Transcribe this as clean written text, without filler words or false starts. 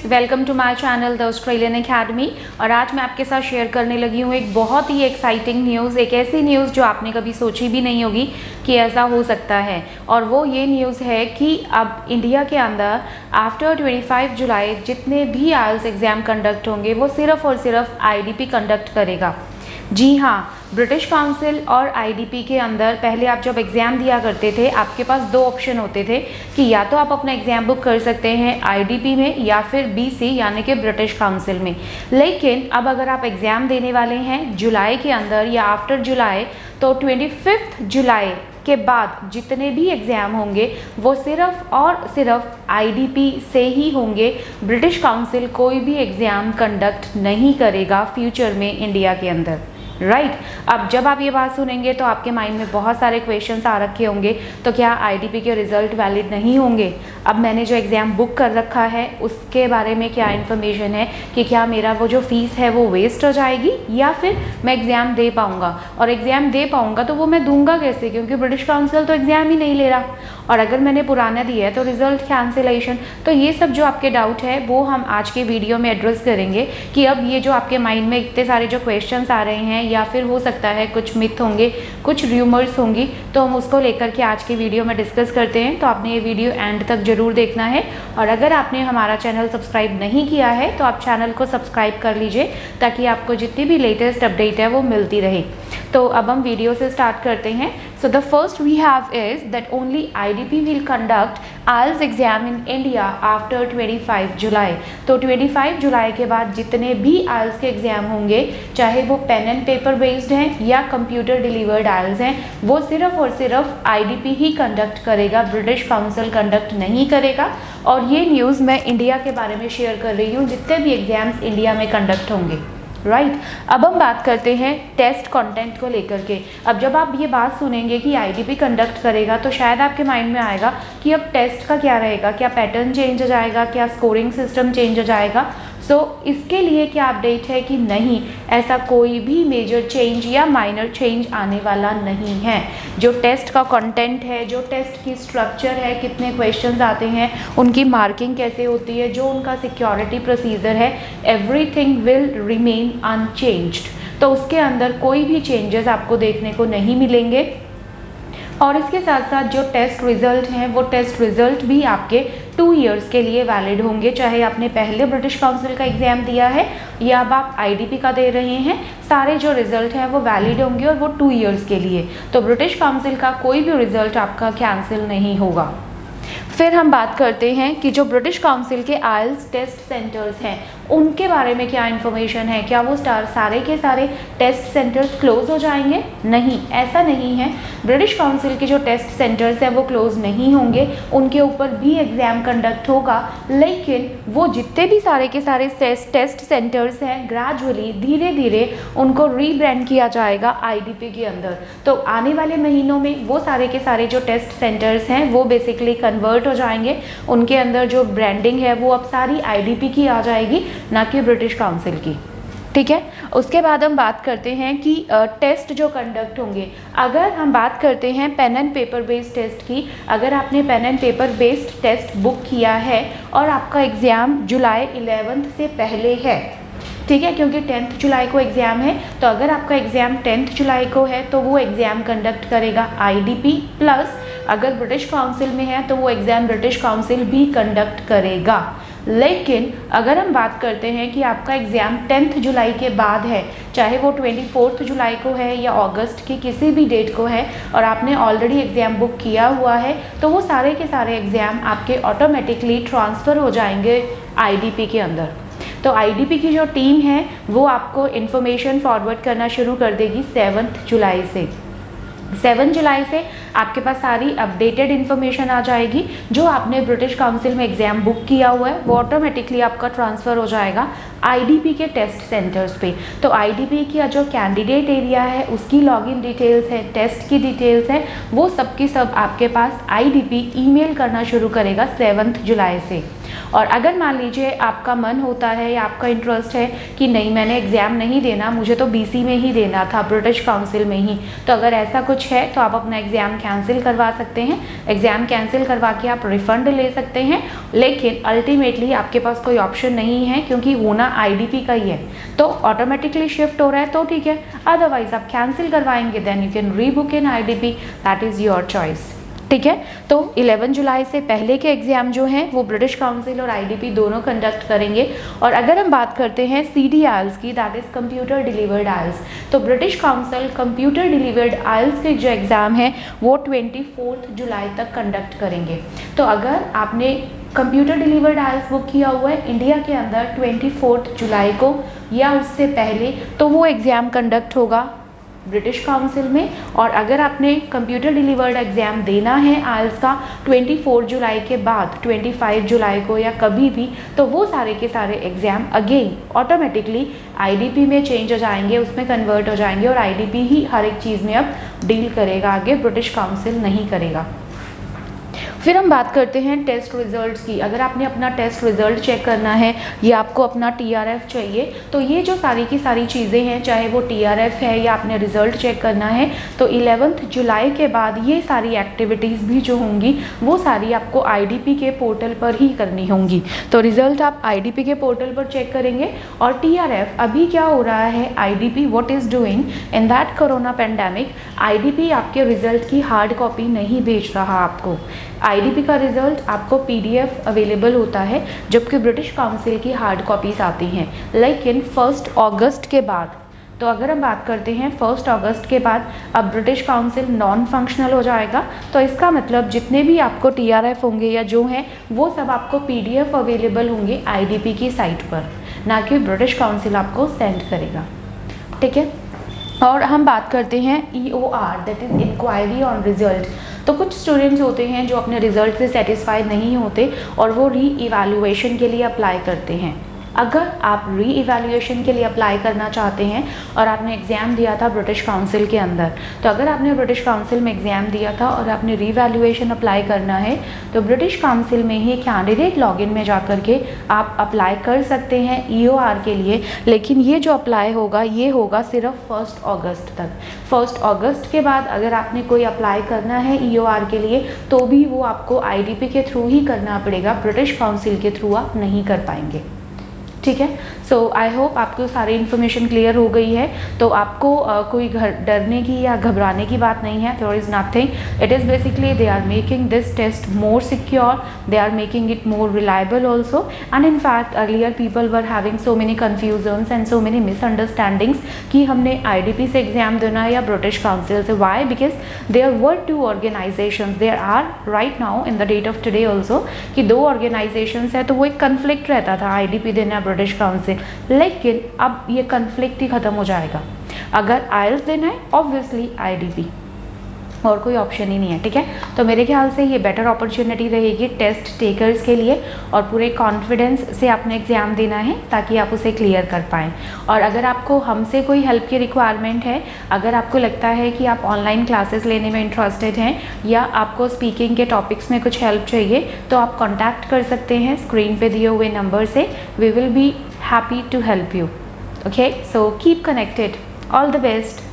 Students, welcome to my channel the Australian academy. और आज मैं आपके साथ शेयर करने लगी हूँ एक बहुत ही एक्साइटिंग न्यूज़, एक ऐसी न्यूज़ जो आपने कभी सोची भी नहीं होगी कि ऐसा हो सकता है। और वो ये न्यूज़ है कि अब इंडिया के अंदर आफ्टर 25 जुलाई जितने भी आइल्स एग्ज़ाम कंडक्ट होंगे वो सिर्फ़ और सिर्फ आईडीपी कंडक्ट करेगा। जी हाँ, ब्रिटिश काउंसिल और आईडीपी के अंदर पहले आप जब एग्ज़ाम दिया करते थे आपके पास दो ऑप्शन होते थे कि या तो आप अपना एग्ज़ाम बुक कर सकते हैं आईडीपी में या फिर बीसी यानी कि ब्रिटिश काउंसिल में। लेकिन अब अगर आप एग्ज़ाम देने वाले हैं जुलाई के अंदर या आफ्टर जुलाई, तो 25 जुलाई के बाद जितने भी एग्ज़ाम होंगे वो सिर्फ और सिर्फ आईडीपी से ही होंगे। ब्रिटिश काउंसिल कोई भी एग्ज़ाम कंडक्ट नहीं करेगा फ्यूचर में इंडिया के अंदर। राइट अब जब आप ये बात सुनेंगे तो आपके माइंड में बहुत सारे क्वेश्चंस आ रखे होंगे, तो क्या आईडीपी के रिज़ल्ट वैलिड नहीं होंगे? अब मैंने जो एग्ज़ाम बुक कर रखा है उसके बारे में क्या इन्फॉर्मेशन है कि क्या मेरा वो जो फ़ीस है वो वेस्ट हो जाएगी या फिर मैं एग्ज़ाम दे पाऊँगा? और एग्ज़ाम दे पाऊँगा तो वो मैं दूंगा कैसे, क्योंकि ब्रिटिश काउंसिल तो एग्ज़ाम ही नहीं ले रहा। और अगर मैंने पुराना दिया है तो रिज़ल्ट कैंसिलेशन। तो ये सब जो आपके डाउट है वो हम आज के वीडियो में एड्रेस करेंगे कि अब ये जो आपके माइंड में इतने सारे जो क्वेश्चंस आ रहे हैं या फिर हो सकता है कुछ मिथ होंगे, कुछ र्यूमर्स होंगी, तो हम उसको लेकर के आज की वीडियो में डिस्कस करते हैं। तो आपने ये वीडियो एंड तक ज़रूर देखना है। और अगर आपने हमारा चैनल सब्सक्राइब नहीं किया है तो आप चैनल को सब्सक्राइब कर लीजिए ताकि आपको जितनी भी लेटेस्ट अपडेट है वो मिलती रहे। तो अब हम वीडियो से स्टार्ट करते हैं। So the first we have is that only IDP will conduct IELTS exam in India after 25 July. तो 25 जुलाई के बाद जितने भी आइल्स के एग्ज़ाम होंगे, चाहे वो पेन एंड पेपर बेस्ड हैं या कंप्यूटर डिलीवर्ड आइल्स हैं, वो सिर्फ और सिर्फ आईडीपी ही कंडक्ट करेगा, ब्रिटिश काउंसिल कंडक्ट नहीं करेगा। और ये न्यूज़ मैं इंडिया के बारे में शेयर कर रही हूँ, जितने भी एग्ज़ाम्स इंडिया में कंडक्ट होंगे। राइट अब हम बात करते हैं टेस्ट कंटेंट को लेकर के। अब जब आप ये बात सुनेंगे कि आईडीपी कंडक्ट करेगा तो शायद आपके माइंड में आएगा कि अब टेस्ट का क्या रहेगा, क्या पैटर्न चेंज हो जाएगा, क्या स्कोरिंग सिस्टम चेंज हो जाएगा। सो इसके लिए क्या अपडेट है कि नहीं, ऐसा कोई भी मेजर चेंज या माइनर चेंज आने वाला नहीं है। जो टेस्ट का कंटेंट है, जो टेस्ट की स्ट्रक्चर है, कितने क्वेश्चंस आते हैं, उनकी मार्किंग कैसे होती है, जो उनका सिक्योरिटी प्रोसीजर है, एवरीथिंग विल रिमेन अनचेंज्ड। तो उसके अंदर कोई भी चेंजेस आपको देखने को नहीं मिलेंगे। और इसके साथ साथ जो टेस्ट रिज़ल्ट हैं वो टेस्ट रिज़ल्ट भी आपके 2 ईयर्स के लिए वैलिड होंगे, चाहे आपने पहले ब्रिटिश काउंसिल का एग्ज़ाम दिया है या अब आप आईडीपी का दे रहे हैं, सारे जो रिज़ल्ट हैं वो वैलिड होंगे और वो 2 ईयर्स के लिए। तो ब्रिटिश काउंसिल का कोई भी रिज़ल्ट आपका कैंसिल नहीं होगा। फिर हम बात करते हैं कि जो ब्रिटिश काउंसिल के आइल्स टेस्ट सेंटर्स हैं उनके बारे में क्या इन्फॉर्मेशन है। क्या वो सारे के सारे टेस्ट सेंटर्स क्लोज हो जाएंगे? नहीं, ऐसा नहीं है। ब्रिटिश काउंसिल के जो टेस्ट सेंटर्स हैं वो क्लोज नहीं होंगे, उनके ऊपर भी एग्ज़ाम कंडक्ट होगा। लेकिन वो जितने भी सारे के सारे टेस्ट सेंटर्स हैं ग्रेजुअली धीरे धीरे उनको रीब्रांड किया जाएगा आईडीपी के अंदर। तो आने वाले महीनों में वो सारे के सारे जो टेस्ट सेंटर्स हैं वो बेसिकली कन्वर्ट हो जाएंगे। उनके अंदर जो ब्रांडिंग है वो अब सारी आईडीपी की आ जाएगी, ना कि ब्रिटिश काउंसिल की। ठीक है, उसके बाद हम बात करते हैं कि टेस्ट जो कंडक्ट होंगे। अगर हम बात करते हैं pen and paper based test की, अगर आपने pen and paper based test book किया है और आपका एग्ज़ाम जुलाई 11 से पहले है, ठीक है, क्योंकि 10 जुलाई को एग्ज़ाम है, तो अगर आपका एग्ज़ाम 10 जुलाई को है तो वो एग्ज़ाम कंडक्ट करेगा आईडीपी, प्लस अगर ब्रिटिश काउंसिल में है तो वो एग्ज़ाम ब्रिटिश काउंसिल भी कंडक्ट करेगा। लेकिन अगर हम बात करते हैं कि आपका एग्ज़ाम 10 जुलाई के बाद है, चाहे वो 24 जुलाई को है या अगस्त की किसी भी डेट को है, और आपने ऑलरेडी एग्ज़ाम बुक किया हुआ है, तो वो सारे के सारे एग्ज़ाम आपके ऑटोमेटिकली ट्रांसफ़र हो जाएंगे आईडीपी के अंदर। तो आईडीपी की जो टीम है वो आपको इन्फॉर्मेशन फॉरवर्ड करना शुरू कर देगी 7 जुलाई से। 7 जुलाई से आपके पास सारी अपडेटेड इन्फॉर्मेशन आ जाएगी। जो आपने ब्रिटिश काउंसिल में एग्ज़ाम बुक किया हुआ है वो ऑटोमेटिकली आपका ट्रांसफ़र हो जाएगा आईडीपी के टेस्ट सेंटर्स पे। तो आईडीपी का जो कैंडिडेट एरिया है उसकी लॉगिन डिटेल्स है, टेस्ट की डिटेल्स है, वो सब की सब आपके पास आईडीपी ईमेल करना शुरू करेगा 7 जुलाई से। और अगर मान लीजिए आपका मन होता है या आपका इंटरेस्ट है कि नहीं मैंने एग्ज़ाम नहीं देना, मुझे तो बीसी में ही देना था, ब्रिटिश काउंसिल में ही, तो अगर ऐसा कुछ है तो आप अपना एग्ज़ाम कैंसिल करवा सकते हैं। एग्ज़ाम कैंसिल करवा के आप रिफ़ंड ले सकते हैं, लेकिन अल्टीमेटली आपके पास कोई ऑप्शन नहीं है क्योंकि होना आईडीपी का ही है। तो ऑटोमेटिकली शिफ्ट हो रहा है तो ठीक है, अदरवाइज आप कैंसिल करवाएंगे then you can rebook in IDP, that is your choice. ठीक है, तो 11 जुलाई से पहले के एग्ज़ाम जो हैं वो ब्रिटिश काउंसिल और आईडीपी दोनों कंडक्ट करेंगे। और अगर हम बात करते हैं सीडी आइल्स की, दैट इज़ कंप्यूटर डिलीवर्ड आइल्स, तो ब्रिटिश काउंसिल कंप्यूटर डिलीवर्ड आइल्स के जो एग्ज़ाम है वो 24 जुलाई तक कंडक्ट करेंगे। तो अगर आपने कंप्यूटर डिलीवर्ड आइल्स बुक किया हुआ है इंडिया के अंदर 24 जुलाई को या उससे पहले, तो वो एग्ज़ाम कंडक्ट होगा ब्रिटिश काउंसिल में। और अगर आपने कंप्यूटर डिलीवर्ड एग्ज़ाम देना है आइल्स का 24 जुलाई के बाद 25 जुलाई को या कभी भी, तो वो सारे के सारे एग्ज़ाम अगेन ऑटोमेटिकली आईडीपी में चेंज हो जाएंगे, उसमें कन्वर्ट हो जाएंगे और आईडीपी ही हर एक चीज़ में अब डील करेगा, आगे ब्रिटिश काउंसिल नहीं करेगा। फिर हम बात करते हैं टेस्ट रिज़ल्ट्स की। अगर आपने अपना टेस्ट रिज़ल्ट चेक करना है या आपको अपना टीआरएफ चाहिए, तो ये जो सारी की सारी चीज़ें हैं, चाहे वो टीआरएफ है या आपने रिज़ल्ट चेक करना है, तो 11 जुलाई के बाद ये सारी एक्टिविटीज़ भी जो होंगी वो सारी आपको आईडीपी के पोर्टल पर ही करनी होंगी। तो रिज़ल्ट आप आईडीपी के पोर्टल पर चेक करेंगे। और टीआरएफ अभी क्या हो रहा है, IDP what is doing in that corona pandemic, IDP आपके रिज़ल्ट की हार्ड कॉपी नहीं भेज रहा आपको। आईडीपी का रिज़ल्ट आपको पीडीएफ अवेलेबल होता है, जबकि ब्रिटिश काउंसिल की हार्ड कॉपीज़ आती हैं, लेकिन 1 अगस्त के बाद। तो अगर हम बात करते हैं 1 अगस्त के बाद अब ब्रिटिश काउंसिल नॉन फंक्शनल हो जाएगा। तो इसका मतलब जितने भी आपको टीआरएफ होंगे या जो हैं वो सब आपको पीडीएफ अवेलेबल होंगे आईडीपी की साइट पर, ना कि ब्रिटिश काउंसिल आपको सेंड करेगा। ठीक है, और हम बात करते हैं EOR, that is inquiry on result. तो कुछ स्टूडेंट्स होते हैं जो अपने रिज़ल्ट से सेटिस्फाइड नहीं होते और वो री इवैल्यूएशन के लिए अप्लाई करते हैं। अगर आप री इवैल्यूएशन के लिए अप्लाई करना चाहते हैं और आपने एग्ज़ाम दिया था ब्रिटिश काउंसिल के अंदर, तो अगर आपने ब्रिटिश काउंसिल में एग्ज़ाम दिया था और आपने री इवैल्यूएशन अप्लाई करना है, तो ब्रिटिश काउंसिल में ही कैंडिडेट लॉगिन में जा कर के आप अप्लाई कर सकते हैं EOR के लिए। लेकिन ये जो अप्लाई होगा ये होगा सिर्फ 1 अगस्त तक। 1 अगस्त के बाद अगर आपने कोई अप्लाई करना है EOR के लिए, तो भी वो आपको आईडीपी के थ्रू ही करना पड़ेगा, ब्रिटिश काउंसिल के थ्रू आप नहीं कर पाएंगे। ठीक है, सो आई होप आपको सारी इन्फॉर्मेशन क्लियर हो गई है। तो आपको कोई डरने की या घबराने की बात नहीं है, there is nothing. It is basically they are making this test more secure, they are making it more reliable also, and in fact earlier people were having so many confusions and so many misunderstandings कि हमने IDP से exam देना है या British Council से। Why? Because there were 2 organisations, there are right now in the date of today also, कि 2 organisations है, तो वो एक कन्फ्लिक्ट रहता था आईडीपी देना ब्रिटिश काउंसिल। लेकिन अब ये कन्फ्लिक्ट ही ख़त्म हो जाएगा। अगर आइल्स देना है ऑब्वियसली आईडीपी, और कोई ऑप्शन ही नहीं है। ठीक है, तो मेरे ख्याल से ये बेटर अपॉर्चुनिटी रहेगी टेस्ट टेकर्स के लिए, और पूरे कॉन्फिडेंस से आपने एग्ज़ाम देना है ताकि आप उसे क्लियर कर पाएँ। और अगर आपको हमसे कोई हेल्प की रिक्वायरमेंट है, अगर आपको लगता है कि आप ऑनलाइन क्लासेस लेने में इंटरेस्टेड हैं या आपको स्पीकिंग के टॉपिक्स में कुछ हेल्प चाहिए, तो आप कॉन्टैक्ट कर सकते हैं स्क्रीन पे दिए हुए नंबर से। We will be happy to help you. Okay, so keep connected. All the best.